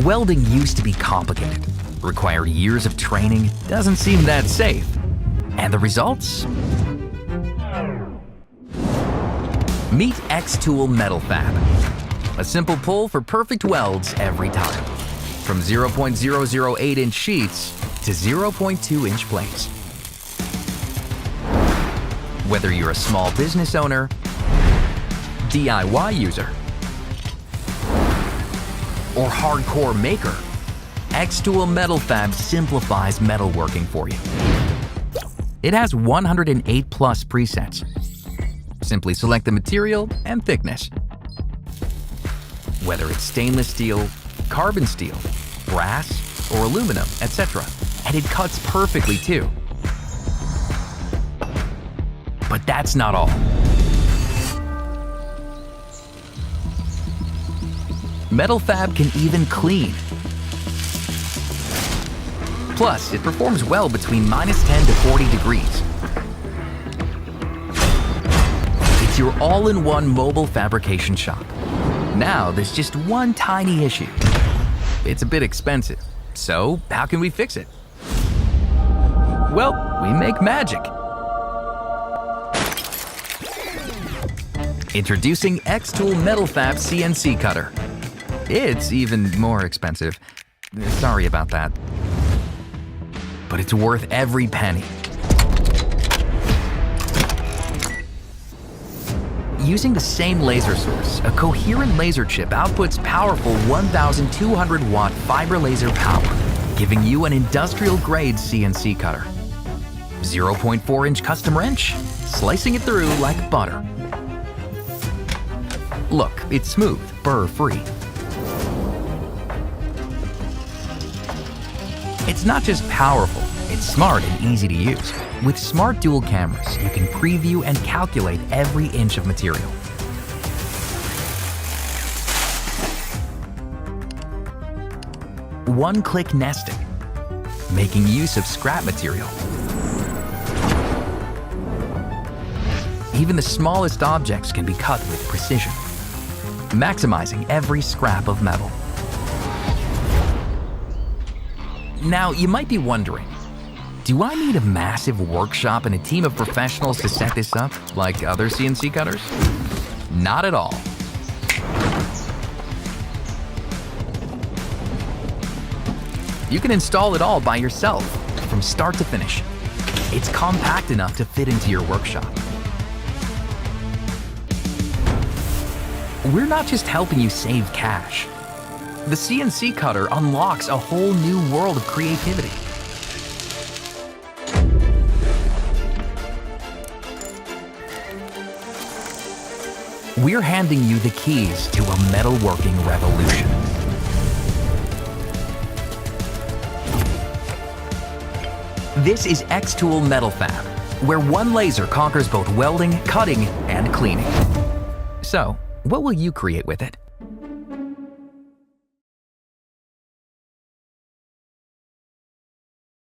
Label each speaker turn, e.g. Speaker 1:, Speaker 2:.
Speaker 1: Welding used to be complicated, required years of training, doesn't seem that safe. And the results? Meet xTool MetalFab. A simple pull for perfect welds every time. From 0.008 inch sheets to 0.2 inch plates. Whether you're a small business owner, DIY user, or hardcore maker, xTool MetalFab simplifies metalworking for you. It has 108 plus presets. Simply select the material and thickness. Whether it's stainless steel, carbon steel, brass, or aluminum, etc. And it cuts perfectly too. But that's not all. MetalFab can even clean. Plus, it performs well between -10 to 40 degrees. It's your all-in-one mobile fabrication shop. Now, there's just one tiny issue. It's a bit expensive. So, how can we fix it? Well, we make magic. Introducing xTool MetalFab CNC Cutter. It's even more expensive. Sorry about that. But it's worth every penny. Using the same laser source, a coherent laser chip outputs powerful 1,200 watt fiber laser power, giving you an industrial-grade CNC cutter. 0.4 inch custom wrench, slicing it through like butter. Look, it's smooth, burr-free. It's not just powerful, it's smart and easy to use. With smart dual cameras, you can preview and calculate every inch of material. One-click nesting, making use of scrap material. Even the smallest objects can be cut with precision, maximizing every scrap of metal. Now, you might be wondering, do I need a massive workshop and a team of professionals to set this up, like other CNC cutters? Not at all. You can install it all by yourself, from start to finish. It's compact enough to fit into your workshop. We're not just helping you save cash. The CNC cutter unlocks a whole new world of creativity. We're handing you the keys to a metalworking revolution. This is xTool MetalFab, where one laser conquers both welding, cutting, and cleaning. So, what will you create with it?